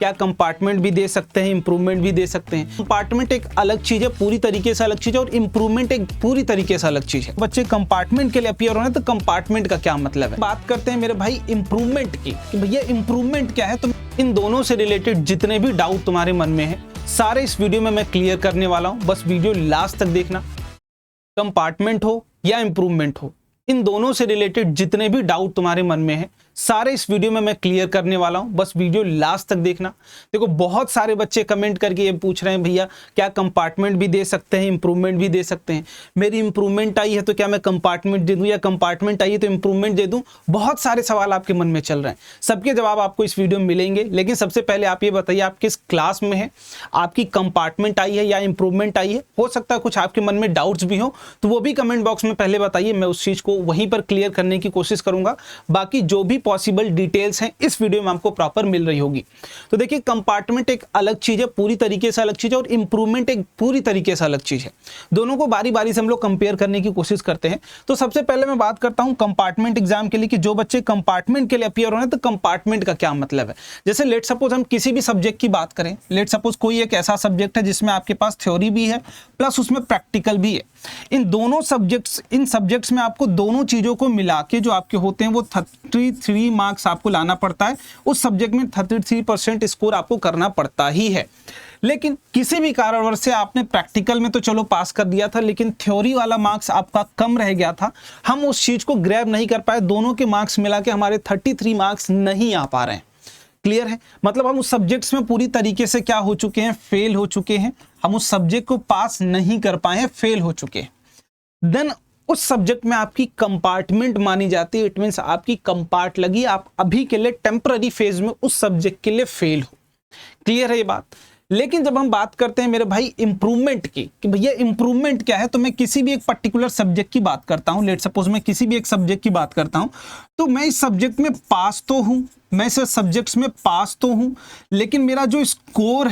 क्या कंपार्टमेंट भी दे सकते हैं, इंप्रूवमेंट भी दे सकते हैं। कंपार्टमेंट एक अलग चीज है, पूरी तरीके से अलग चीज है, और इंप्रूवमेंट एक पूरी तरीके से अलग चीज है। बच्चे कंपार्टमेंट के लिए अपीयर होना है तो कंपार्टमेंट का क्या मतलब है। बात करते हैं मेरे भाई इंप्रूवमेंट की कि भैया इंप्रूवमेंट क्या है। तो इन दोनों से रिलेटेड जितने भी डाउट तुम्हारे मन में है सारे इस वीडियो में मैं क्लियर करने वाला हूं, बस वीडियो लास्ट तक देखना। कंपार्टमेंट हो या इंप्रूवमेंट हो, इन दोनों से रिलेटेड जितने भी डाउट तुम्हारे मन में है सारे इस वीडियो में मैं क्लियर करने वाला हूं, बस वीडियो लास्ट तक देखना। देखो बहुत सारे बच्चे कमेंट करके ये पूछ रहे हैं भैया क्या कंपार्टमेंट भी दे सकते हैं, इंप्रूवमेंट भी दे सकते हैं। मेरी इंप्रूवमेंट आई है तो क्या मैं कंपार्टमेंट दे दूं, या कंपार्टमेंट आई है तो इंप्रूवमेंट दे दूं। बहुत सारे सवाल आपके मन में चल रहे हैं, सबके जवाब आपको इस वीडियो में मिलेंगे। लेकिन सबसे पहले आप ये बताइए आप किस क्लास में है, आपकी कंपार्टमेंट आई है या इंप्रूवमेंट आई है। हो सकता है कुछ आपके मन में डाउट्स भी हो तो वो भी कमेंट बॉक्स में पहले बताइए, मैं उस चीज को वहीं पर क्लियर करने की कोशिश करूंगा। बाकी जो भी पॉसिबल डिटेल्स हैं इस वीडियो में आपको प्रॉपर मिल रही होगी। तो देखिए कंपार्टमेंट एक अलग चीज है, पूरी तरीके से अलग चीज है, और इंप्रूवमेंट एक पूरी तरीके से अलग चीज है। दोनों को बारी बारी से हम लोग कंपेयर करने की कोशिश करते हैं। तो सबसे पहले मैं बात करता हूं कंपार्टमेंट एग्जाम के लिए कि जो बच्चे कंपार्टमेंट के लिए अपीयर होने तो कंपार्टमेंट का क्या मतलब है। जैसे लेट सपोज हम किसी भी सब्जेक्ट की बात करें, लेट सपोज कोई एक ऐसा सब्जेक्ट है जिसमें आपके पास थ्योरी भी है प्लस उसमें प्रैक्टिकल भी है। इन दोनों सब्जेक्ट्स में आपको दोनों चीजों को मिला के जो आपके होते हैं वो 33 मार्क्स आपको लाना पड़ता है। उस सब्जेक्ट में 33% स्कोर आपको करना पड़ता ही है। लेकिन किसी भी कारणवश से आपने प्रैक्टिकल में तो चलो पास कर दिया था, लेकिन थ्योरी वाला मार्क्स आपका कम रह गया था, हम उस चीज को ग्रैब नहीं कर पाए, दोनों के मार्क्स मिला के हमारे 33 मार्क्स नहीं आ पा रहे हैं। क्लियर है, मतलब हम उस सब्जेक्ट्स में पूरी तरीके से क्या हो चुके हैं, फेल हो चुके हैं। हम उस सब्जेक्ट को पास नहीं कर पाए हैं, फेल हो चुके हैं। देन उस सब्जेक्ट में आपकी कंपार्टमेंट मानी जाती है। इट मींस आपकी कंपार्ट लगी, आप अभी के लिए टेम्पररी फेज में उस सब्जेक्ट के लिए फेल हो। क्लियर है ये बात। लेकिन जब हम बात करते हैं मेरे भाई इंप्रूवमेंट की कि भैया इंप्रूवमेंट क्या है, तो मैं किसी भी एक पर्टिकुलर सब्जेक्ट की बात करता हूं। लेट सपोज मैं किसी भी एक सब्जेक्ट की बात करता हूं तो मैं इस सब्जेक्ट में पास तो हूं, मैं इस सब्जेक्ट्स में पास तो हूं, लेकिन मेरा जो स्कोर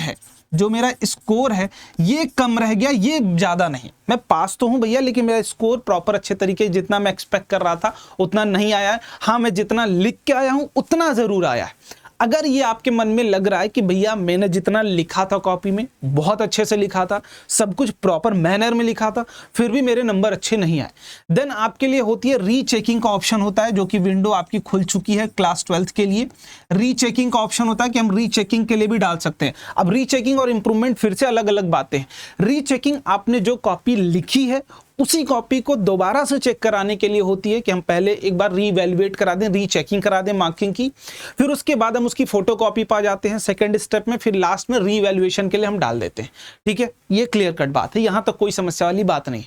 है ये कम रह गया, ये ज्यादा नहीं। मैं पास तो हूं भैया, लेकिन मेरा स्कोर प्रॉपर अच्छे तरीके जितना मैं एक्सपेक्ट कर रहा था उतना नहीं आया है। हाँ, मैं जितना लिख के आया हूं उतना जरूर आया है। अगर ये आपके मन में लग रहा है कि भैया मैंने जितना लिखा था कॉपी में बहुत अच्छे से लिखा था, सब कुछ प्रॉपर मैनर में लिखा था, फिर भी मेरे नंबर अच्छे नहीं आए, देन आपके लिए होती है रीचेकिंग का ऑप्शन होता है, जो कि विंडो आपकी खुल चुकी है क्लास 12th के लिए। रीचेकिंग का ऑप्शन होता है कि हम रीचेकिंग के लिए भी डाल सकते हैं। अब रीचेकिंग और इंप्रूवमेंट फिर से अलग अलग बातें हैं। रीचेकिंग आपने जो कॉपी लिखी है उसी कॉपी को दोबारा से चेक कराने के लिए होती है कि हम पहले एक बार रीवैल्यूएट करा दें, रीचेकिंग करा दें मार्किंग की, फिर उसके बाद हम उसकी फोटो कॉपी पा जाते हैं सेकंड स्टेप में, फिर लास्ट में रीवैल्यूएशन के लिए हम डाल देते हैं। ठीक है, ये क्लियर कट बात है, यहां तक कोई समस्या वाली बात नहीं।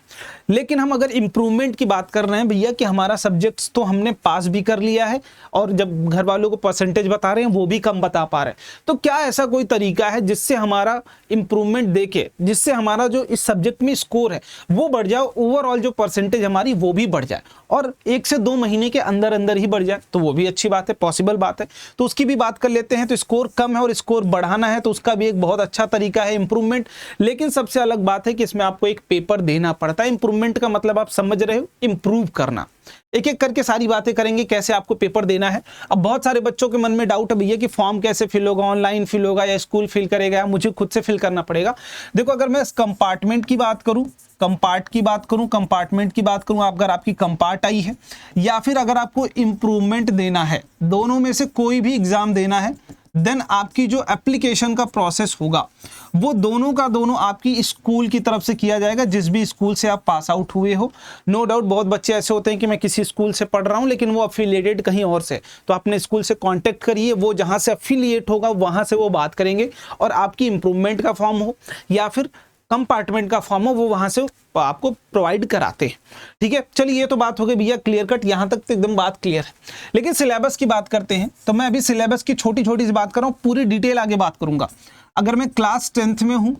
लेकिन हम अगर इंप्रूवमेंट की बात कर रहे हैं भैया कि हमारा सब्जेक्ट्स तो हमने पास भी कर लिया है और जब घर वालों को परसेंटेज बता रहे हैं वो भी कम बता पा रहे हैं, तो क्या ऐसा कोई तरीका है जिससे हमारा इंप्रूवमेंट देके, जिससे हमारा जो इस सब्जेक्ट में स्कोर है वो बढ़ जाए, ओवरऑल जो परसेंटेज हमारी वो भी बढ़ जाए और 1 से 2 महीने के अंदर अंदर ही बढ़ जाए, तो वो भी अच्छी बात है, पॉसिबल बात है। तो उसकी भी बात कर लेते हैं। तो स्कोर कम है और स्कोर बढ़ाना है तो उसका भी एक बहुत अच्छा तरीका है इंप्रूवमेंट। लेकिन सबसे अलग बात है कि इसमें आपको एक पेपर देना पड़ता है। इंप्रूवमेंट का मतलब आप समझ रहे हो, इंप्रूव करना। एक एक करके सारी बातें करेंगे कैसे आपको पेपर देना है। अब बहुत सारे बच्चों के मन में डाउट है भैया कि फॉर्म कैसे फिल होगा, ऑनलाइन फिल होगा या स्कूल फिल करेगा या मुझे खुद से फिल करना पड़ेगा। देखो अगर मैं कंपार्टमेंट की बात करूं, कंपार्टमेंट की बात करूं, अगर आपकी कंपार्ट आई है या फिर अगर आपको इंप्रूवमेंट देना है, दोनों में से कोई भी एग्जाम देना है, देन आपकी जो एप्लीकेशन का प्रोसेस होगा वो दोनों का दोनों आपकी स्कूल की तरफ से किया जाएगा, जिस भी स्कूल से आप पास आउट हुए हो। नो डाउट बहुत बच्चे ऐसे होते हैं कि मैं किसी स्कूल से पढ़ रहा हूं लेकिन वो अफिलिएटेड कहीं और से, तो अपने स्कूल से कांटेक्ट करिए, वो जहां से अफिलिएट होगा वहां से वो बात करेंगे और आपकी इंप्रूवमेंट का फॉर्म हो या फिर कंपार्टमेंट का फॉर्म हो वो वहां से आपको प्रोवाइड कराते हैं। ठीक है, चलिए ये तो बात हो गई भैया क्लियर कट, यहां तक तो एकदम बात क्लियर है। लेकिन सिलेबस की बात करते हैं तो मैं अभी सिलेबस की छोटी छोटी सी बात कर रहा हूं, पूरी डिटेल आगे बात करूंगा। अगर मैं क्लास 10th में हूं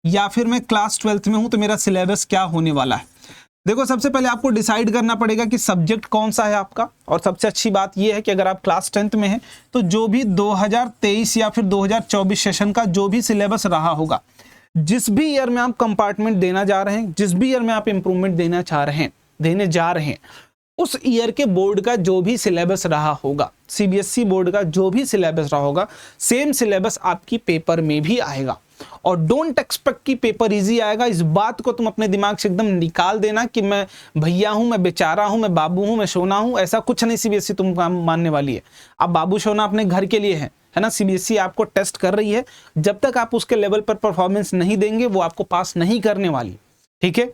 या फिर मैं क्लास 12th में हूं तो मेरा सिलेबस क्या होने वाला है। देखो सबसे पहले आपको डिसाइड करना पड़ेगा कि सब्जेक्ट कौन सा है आपका, और सबसे अच्छी बात यह है कि अगर आप क्लास 10th में हैं तो जो भी 2023 या फिर 2024 सेशन का जो भी सिलेबस रहा होगा, जिस भी ईयर में आप कंपार्टमेंट देना जा रहे हैं, जिस भी ईयर में आप इंप्रूवमेंट देने जा रहे हैं, उस ईयर के बोर्ड का जो भी सिलेबस रहा होगा, सीबीएसई बोर्ड का जो भी सिलेबस रहा होगा, सेम सिलेबस आपकी पेपर में भी आएगा। और डोंट एक्सपेक्ट कि पेपर इजी आएगा, इस बात को तुम अपने दिमाग से एकदम निकाल देना कि मैं भैया हूं, मैं बेचारा हूं, मैं बाबू हूं, मैं सोना हूं, ऐसा कुछ नहीं सीबीएसई तुम मानने वाली है। अब बाबू सोना अपने घर के लिए है ना, सीबीएसई आपको टेस्ट कर रही है, जब तक आप उसके लेवल पर परफॉर्मेंस नहीं देंगे वो आपको पास नहीं करने वाली, ठीक है।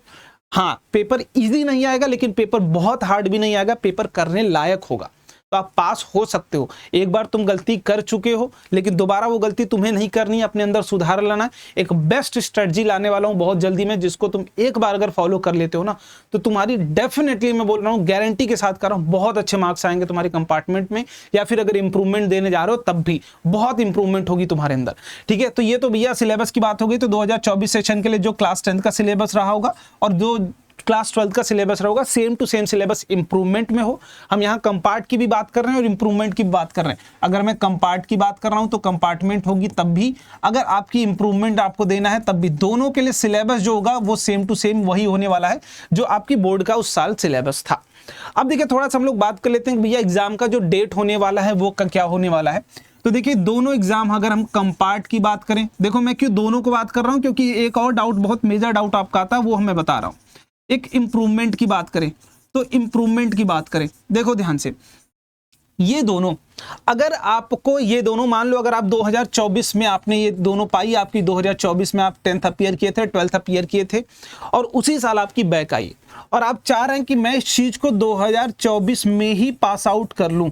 हाँ, पेपर इजी नहीं आएगा, लेकिन पेपर बहुत हार्ड भी नहीं आएगा, पेपर करने लायक होगा, तो आप पास हो सकते हो। एक बार तुम गलती कर चुके हो, लेकिन दोबारा वो गलती तुम्हें नहीं करनी है, अपने अंदर सुधार लाना है। एक बेस्ट स्ट्रेटजी लाने वाला हूं बहुत जल्दी में, जिसको तुम एक बार अगर फॉलो कर लेते हो ना, तो तुम्हारी डेफिनेटली, मैं बोल रहा हूँ, गारंटी के साथ कर रहा हूँ, बहुत अच्छे मार्क्स आएंगे तुम्हारे कंपार्टमेंट में, या फिर अगर इंप्रूवमेंट देने जा रहे हो तब भी बहुत इंप्रूवमेंट होगी तुम्हारे अंदर, ठीक है। तो ये तो भैया सिलेबस की बात हो गई। तो 2024 सेशन के लिए जो क्लास 10 का सिलेबस रहा होगा और जो क्लास 12 का सिलेबस रहेगा, same to same syllabus improvement में हो। हम यहाँ कंपार्ट की भी बात कर रहे हैं और इंप्रूवमेंट की भी बात कर रहे हैं। अगर मैं कंपार्ट की बात कर रहा हूँ तो कंपार्टमेंट होगी तब भी, अगर आपकी इंप्रूवमेंट आपको देना है तब भी, दोनों के लिए सिलेबस जो होगा वो सेम टू सेम वही होने वाला है जो आपकी बोर्ड का उस साल सिलेबस था। अब देखिए थोड़ा सा हम लोग बात कर लेते हैं कि भैया एग्जाम का जो डेट होने वाला है वो क्या होने वाला है। तो देखिए दोनों एग्जाम, अगर हम कंपार्ट की बात करें, देखो मैं क्यों दोनों को बात कर रहा हूँ, क्योंकि एक और डाउट, बहुत मेजर डाउट आपका आता है, वो मैं बता रहा हूँ। एक इंप्रूवमेंट की बात करें, तो इंप्रूवमेंट की बात करें, देखो ध्यान से, ये दोनों, अगर आपको ये दोनों, मान लो अगर आप 2024 में आपने ये दोनों पाई, आपकी 2024 में आप 10th अपीयर किए थे, 12th अपीयर किए थे, और उसी साल आपकी बैक आई, और आप चाह रहे हैं कि मैं इस चीज को 2024 में ही पास आउट कर लूं,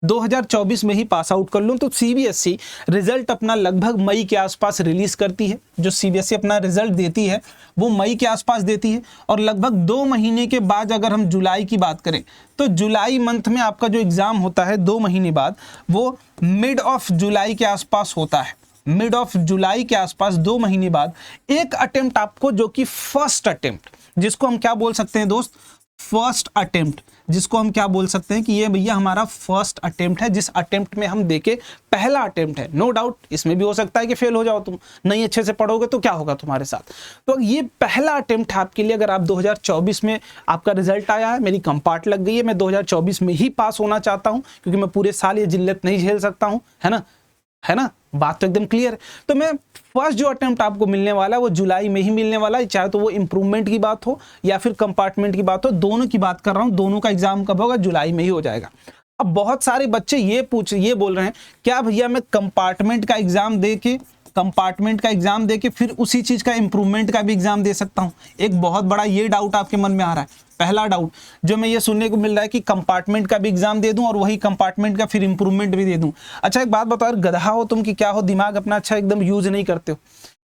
2024 में ही पास आउट कर लूं, तो सीबीएसई रिजल्ट अपना लगभग मई के आसपास रिलीज करती है। जो सीबीएसई अपना रिजल्ट देती है वो मई के आसपास देती है, और लगभग 2 महीने के बाद अगर हम जुलाई की बात करें, तो जुलाई मंथ में आपका जो एग्जाम होता है 2 महीने बाद, वो मिड ऑफ जुलाई के आसपास होता है। मिड ऑफ जुलाई के आसपास 2 महीने बाद एक अटेम्प्ट आपको, जो कि फर्स्ट अटेम्प्ट, जिसको हम क्या बोल सकते हैं दोस्त, फर्स्ट अटेम्प्ट, जिसको हम क्या बोल सकते हैं कि ये भैया हमारा फर्स्ट अटेम्प्ट है, जिस अटेम्प्ट में हम देखे, पहला अटेम्प्ट है। नो डाउट इसमें भी हो सकता है कि फेल हो जाओ, तुम नहीं अच्छे से पढ़ोगे तो क्या होगा तुम्हारे साथ। तो ये पहला अटेम्प्ट है आपके लिए। अगर आप 2024 में आपका रिजल्ट आया है, मेरी कंपार्ट लग गई है, मैं 2024 में ही पास होना चाहता हूं, क्योंकि मैं पूरे साल ये जिल्लत नहीं झेल सकता हूं, है ना, बात तो एकदम क्लियर है। तो मैं फर्स्ट जो अटेम्प्ट आपको मिलने वाला है वो जुलाई में ही मिलने वाला है, चाहे तो वो इंप्रूवमेंट की बात हो या फिर कंपार्टमेंट की बात हो, दोनों की बात कर रहा हूं। दोनों का एग्जाम कब होगा, जुलाई में ही हो जाएगा। अब बहुत सारे बच्चे ये बोल रहे हैं, क्या भैया मैं कंपार्टमेंट का एग्जाम दे के फिर उसी चीज का इंप्रूवमेंट का भी एग्जाम दे सकता हूं? एक बहुत बड़ा ये डाउट आपके मन में आ रहा है। पहला डाउट जो मैं ये सुनने को मिल रहा है कि कंपार्टमेंट का भी एग्जाम दे दूं और वही कंपार्टमेंट का फिर इंप्रूवमेंट भी दे दूं। अच्छा एक बात बताओ, गधा हो तुम कि क्या हो, दिमाग अपना अच्छा एकदम यूज नहीं करते हो?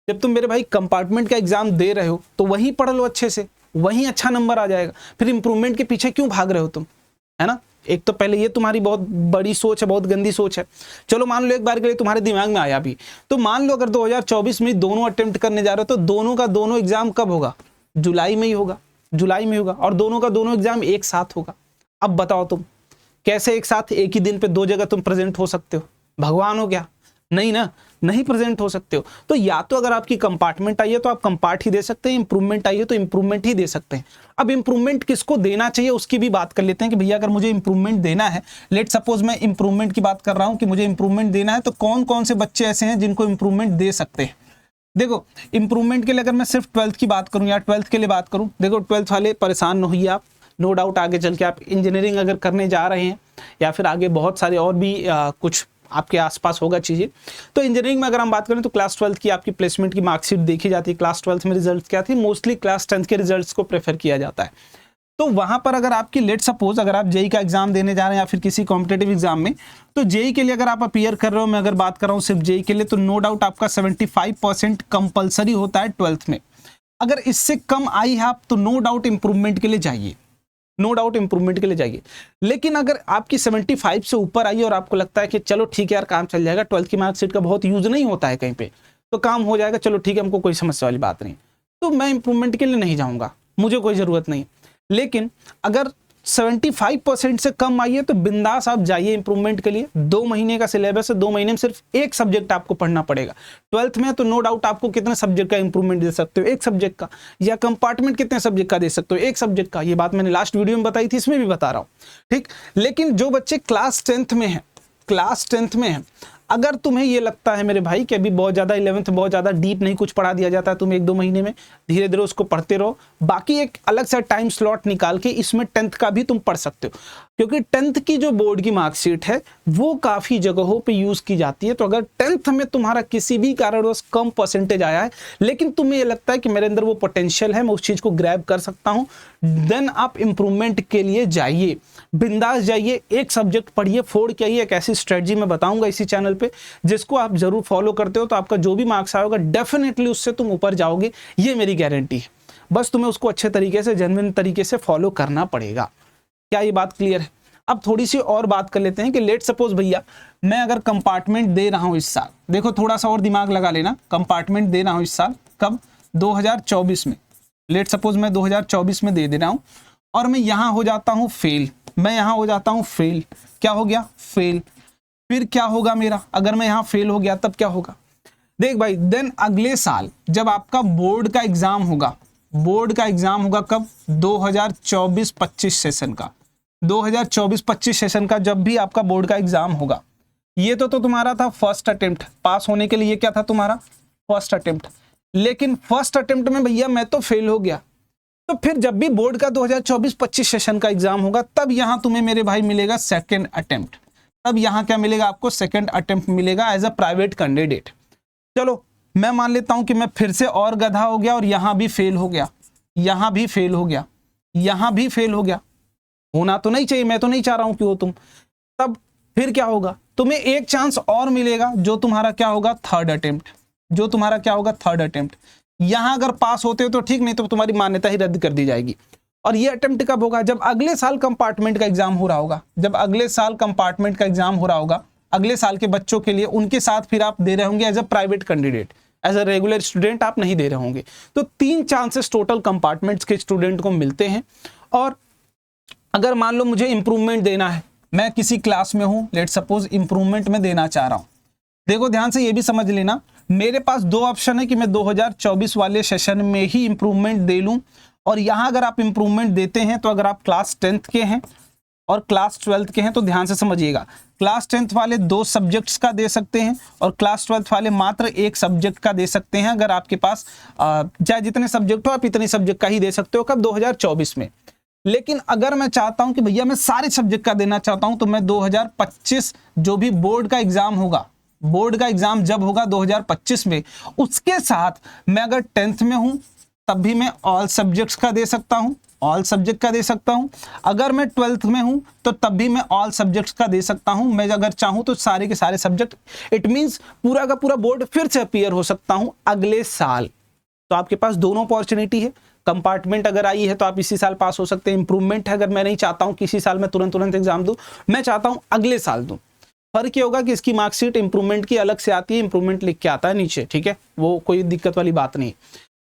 जब तुम मेरे भाई कंपार्टमेंट का एग्जाम दे रहे हो तो वही पढ़ लो अच्छे से, वही अच्छा नंबर आ जाएगा, फिर इंप्रूवमेंट के पीछे क्यों भाग रहे हो तुम, है ना। एक तो पहले ये तुम्हारी बहुत बड़ी सोच है, बहुत गंदी सोच है। चलो मान लो एक बार के लिए तुम्हारे दिमाग में आया भी, तो मान लो अगर 2024 में दोनों अटेम्प्ट करने जा रहे हो तो दोनों का दोनों एग्जाम कब होगा, जुलाई में ही होगा, और दोनों का दोनों एग्जाम एक साथ होगा। अब बताओ तुम कैसे एक साथ एक ही दिन पे 2 जगह तुम प्रेजेंट हो सकते हो? भगवान हो क्या? नहीं ना, नहीं प्रेजेंट हो सकते हो। तो या तो अगर आपकी कंपार्टमेंट आई है तो आप कंपार्ट ही दे सकते हैं, इंप्रूवमेंट आई है तो इंप्रूवमेंट ही दे सकते हैं। अब इंप्रूवमेंट किसको देना चाहिए उसकी भी बात कर लेते हैं कि भैया अगर मुझे इंप्रूवमेंट देना है, लेट सपोज मैं इंप्रूवमेंट की बात कर रहा हूं कि मुझे इंप्रूवमेंट देना है, तो कौन कौन से बच्चे ऐसे हैं जिनको इंप्रूवमेंट दे सकते हैं? देखो इंप्रूवमेंट के लिए अगर मैं सिर्फ 12th की बात करूं या 12th के लिए बात करूं, देखो 12th वाले परेशान न होइए आप, नो डाउट आगे चल के आप इंजीनियरिंग अगर करने जा रहे हैं या फिर आगे बहुत सारे और भी कुछ आपके आसपास होगा चीज़ें, तो इंजीनियरिंग में अगर हम बात करें तो क्लास 12th की आपकी प्लेसमेंट की मार्कशीट देखी जाती है। क्लास 12th में रिजल्ट क्या थी, मोस्टली क्लास 10th के रिजल्ट्स को प्रेफर किया जाता है। तो वहां पर अगर आपकी लेट सपोज अगर आप जेई का एग्जाम देने जा रहे हैं या फिर किसी कॉम्पिटेटिव एग्जाम में, तो जेई के लिए अगर आप अपीयर कर रहे हो, मैं अगर बात कर रहा हूँ सिर्फ जेई के लिए, तो नो डाउट आपका 75% कंपलसरी होता है 12th में। अगर इससे कम आई है आप तो नो डाउट इंप्रूवमेंट के लिए जाइए, नो डाउट इंप्रूवमेंट के लिए जाइए। लेकिन अगर आपकी 75 से ऊपर आई और आपको लगता है कि चलो ठीक है यार काम चल जाएगा, 12th की मार्कशीट का बहुत यूज नहीं होता है कहीं पे, तो काम हो जाएगा, चलो ठीक है हमको कोई समस्या वाली बात नहीं, तो मैं इंप्रूवमेंट के लिए नहीं जाऊंगा, मुझे कोई जरूरत नहीं। लेकिन अगर 75% से कम आई है तो बिंदास आप जाइए इंप्रूवमेंट के लिए। 2 महीने का सिलेबस है, 2 महीने में सिर्फ एक सब्जेक्ट आपको पढ़ना पड़ेगा। 12th में तो नो डाउट आपको कितने सब्जेक्ट का इंप्रूवमेंट दे सकते हो, एक सब्जेक्ट का, या कंपार्टमेंट कितने सब्जेक्ट का दे सकते हो, एक सब्जेक्ट का। ये बात मैंने लास्ट वीडियो में बताई थी, इसमें भी बता रहा हूँ, ठीक। लेकिन जो बच्चे क्लास 10th में है, क्लास 10th में है, अगर तुम्हें ये लगता है मेरे भाई कि अभी बहुत ज़्यादा 11th बहुत ज़्यादा डीप नहीं कुछ पढ़ा दिया जाता है, तुम 1-2 महीने में धीरे धीरे उसको पढ़ते रहो। बाकी एक अलग सा टाइम स्लॉट निकाल के इसमें 10th का भी तुम पढ़ सकते हो, क्योंकि 10th की जो बोर्ड की मार्कशीट है वो काफ़ी जगहों पे यूज़ की जाती है। तो अगर 10th में तुम्हारा किसी भी कारणवश कम परसेंटेज आया है, लेकिन तुम्हें ये लगता है कि मेरे अंदर वो पोटेंशियल है, मैं उस चीज़ को ग्रैब कर सकता हूँ, देन आप इम्प्रूवमेंट के लिए जाइए, बिंदास जाइए, एक सब्जेक्ट पढ़िए, फोड़ के आइए। एक ऐसी स्ट्रेटजी मैं बताऊंगा इसी चैनल पे जिसको आप जरूर फॉलो करते हो तो आपका जो भी मार्क्स आएगा डेफिनेटली उससे तुम ऊपर जाओगे, ये मेरी गारंटी है। बस तुम्हें उसको अच्छे तरीके से, जेन्युइन तरीके से फॉलो करना पड़ेगा। क्या ये बात क्लियर है? अब थोड़ी सी और बात कर लेते हैं कि लेट सपोज भैया मैं अगर कंपार्टमेंट दे रहा हूं इस साल, देखो थोड़ा सा और दिमाग लगा लेना, कंपार्टमेंट दे रहा हूं इस साल, कब? 2024 में। लेट सपोज मैं 2024 में दे रहा हूं और मैं यहां हो जाता हूं फेल, मैं यहां हो जाता हूं फेल। क्या हो गया? फेल। फिर क्या होगा मेरा? अगर मैं यहां फेल हो गया तब क्या होगा? देख भाई, देन अगले साल जब आपका बोर्ड का एग्जाम होगा, बोर्ड का एग्जाम होगा कब? 2024-25 सेशन का, 2024-25 सेशन का जब भी आपका बोर्ड का एग्जाम होगा, ये तो तुम्हारा था फर्स्ट अटेम्प्ट, पास होने के लिए क्या था तुम्हारा? First attempt. लेकिन फर्स्ट अटेम्प्ट में भैया मैं तो फेल हो गया, तो फिर जब भी बोर्ड का 2024-25 सेशन का एग्जाम होगा तब यहां तुम्हें मेरे भाई मिलेगा सेकंड अटेम्प्ट। तब यहां क्या मिलेगा आपको? सेकंड अटेम्प्ट मिलेगा एज अ प्राइवेट कैंडिडेट। चलो मैं मान लेता हूं कि मैं फिर से और गधा हो गया और यहां भी फेल हो गया, यहां भी फेल हो गया, यहां भी फेल हो गया। होना तो नहीं चाहिए, मैं तो नहीं चाह रहा हूं कि हो तुम। तब फिर क्या होगा? तुम्हें एक चांस और मिलेगा जो तुम्हारा क्या होगा? Third attempt. जो तुम्हारा क्या होगा? Third attempt. यहां अगर पास होते हो तो ठीक, नहीं तो तुम्हारी मान्यता ही रद्द कर दी जाएगी। और ये अटेम्प्ट कब होगा? जब अगले साल कंपार्टमेंट का एग्जाम हो रहा होगा, जब अगले साल कंपार्टमेंट का एग्जाम हो रहा होगा, अगले साल के बच्चों के लिए, उनके साथ फिर आप दे रहे होंगे as a private candidate, as a regular student आप नहीं दे रहे होंगे। तो 3 चांसेस टोटल कंपार्टमेंट्स के स्टूडेंट को मिलते हैं। और अगर मान लो मुझे इंप्रूवमेंट देना है, मैं किसी क्लास में हूं, लेट सपोज इंप्रूवमेंट में देना चाह रहा हूं, देखो ध्यान से ये भी समझ लेना, मेरे पास 2 ऑप्शन है कि मैं 2024 वाले सेशन में ही इंप्रूवमेंट दे लूं। और यहां अगर आप इंप्रूवमेंट देते हैं तो अगर आप क्लास 10th के हैं और क्लास 12th के हैं तो ध्यान से समझिएगा, क्लास 10th वाले 2 सब्जेक्ट्स का दे सकते हैं और क्लास 12th वाले मात्र 1 सब्जेक्ट का दे सकते हैं। अगर आपके पास चाहे जितने सब्जेक्ट हो आप इतने सब्जेक्ट का ही दे सकते हो, कब? 2024 में। लेकिन अगर मैं चाहता हूं कि भैया मैं सारे सब्जेक्ट का देना चाहता हूं तो मैं 2025 जो भी बोर्ड का एग्जाम होगा, बोर्ड का एग्जाम जब होगा 2025 में, उसके साथ मैं अगर 10th में हूं तब भी मैं ऑल सब्जेक्ट्स का दे सकता हूं, ऑल सब्जेक्ट का दे सकता हूं। अगर मैं 12th में हूं तो तब भी मैं ऑल सब्जेक्ट्स का दे सकता हूं। मैं अगर चाहूं तो सारे के सारे सब्जेक्ट, इट मींस पूरा का पूरा बोर्ड फिर से अपीयर हो सकता हूं अगले साल। तो आपके पास दोनों अपॉर्चुनिटी है। कंपार्टमेंट अगर आई है तो आप इसी साल पास हो सकते हैं। इंप्रूवमेंट है, अगर मैं नहीं चाहता हूं कि इसी साल मैं तुरंत एग्जाम दूं, मैं चाहता हूं अगले साल दूं। फर्क ये होगा कि इसकी मार्कशीट इंप्रूवमेंट की अलग से आती है, इंप्रूवमेंट लिख के आता है नीचे, ठीक है, वो कोई दिक्कत वाली बात नहीं।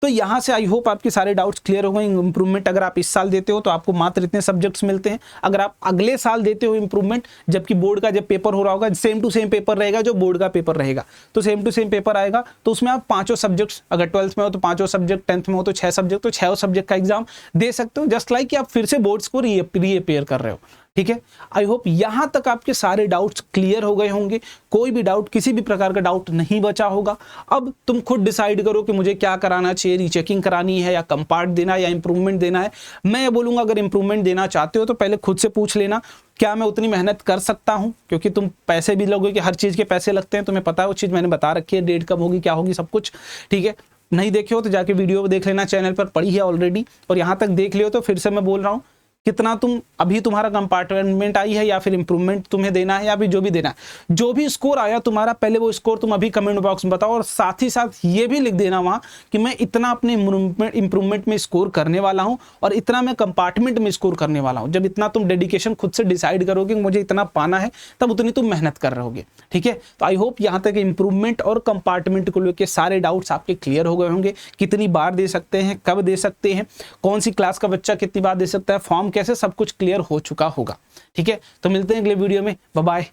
तो यहाँ से आई होप आपके सारे डाउट्स क्लियर हो गए। इंप्रूवमेंट अगर आप इस साल देते हो तो आपको मात्र इतने सब्जेक्ट्स मिलते हैं। अगर आप अगले साल देते हो इंप्रूवमेंट, जबकि बोर्ड का जब पेपर हो रहा होगा सेम टू सेम पेपर रहेगा जो बोर्ड का पेपर रहेगा, तो सेम टू सेम पेपर आएगा, तो उसमें आप 5 सब्जेक्ट्स, अगर 12th में हो तो 5 सब्जेक्ट, 10th में हो तो 6 सब्जेक्ट, तो 6 सब्जेक्ट का एग्जाम दे सकते हो। जस्ट लाइक कि आप फिर से बोर्ड्स को रीअपेयर कर रहे हो, ठीक है। आई होप यहां तक आपके सारे डाउट्स क्लियर हो गए होंगे, कोई भी डाउट, किसी भी प्रकार का डाउट नहीं बचा होगा। अब तुम खुद डिसाइड करो कि मुझे क्या कराना चाहिए, रीचेकिंग करानी है या कंपार्ट देना है या इंप्रूवमेंट देना है। मैं ये बोलूंगा अगर इंप्रूवमेंट देना चाहते हो तो पहले खुद से पूछ लेना क्या मैं उतनी मेहनत कर सकता हूं, क्योंकि तुम पैसे भी लोगे कि हर चीज के पैसे लगते हैं, तुम्हें पता है वो चीज मैंने बता रखी है, डेट कब होगी, क्या होगी, सब कुछ, ठीक है। नहीं देखे हो तो जाके वीडियो देख लेना, चैनल पर पड़ी है ऑलरेडी। और यहां तक देख लियो तो फिर से मैं बोल रहा हूं, कितना तुम अभी तुम्हारा कंपार्टमेंट आई है या फिर इंप्रूवमेंट तुम्हें देना है या फिर जो भी देना है, जो भी स्कोर आया तुम्हारा, पहले वो स्कोर तुम अभी कमेंट बॉक्स में बताओ। और साथ ही साथ ये भी लिख देना वहां कि मैं इतना अपने इंप्रूवमेंट में स्कोर करने वाला हूं और इतना मैं कंपार्टमेंट में स्कोर करने वाला हूं। जब इतना तुम डेडिकेशन खुद से डिसाइड करोगे मुझे इतना पाना है, तब उतनी तुम मेहनत कर रहोगे, ठीक है। तो आई होप यहाँ तक इंप्रूवमेंट और कंपार्टमेंट को लेकर सारे डाउट्स आपके क्लियर हो गए होंगे। कितनी बार दे सकते हैं, कब दे सकते हैं, कौन सी क्लास का बच्चा कितनी बार दे सकता है, फॉर्म तरीके से सब कुछ क्लियर हो चुका होगा। ठीक है, तो मिलते हैं अगले वीडियो में। बाय बाय,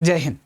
जय हिंद।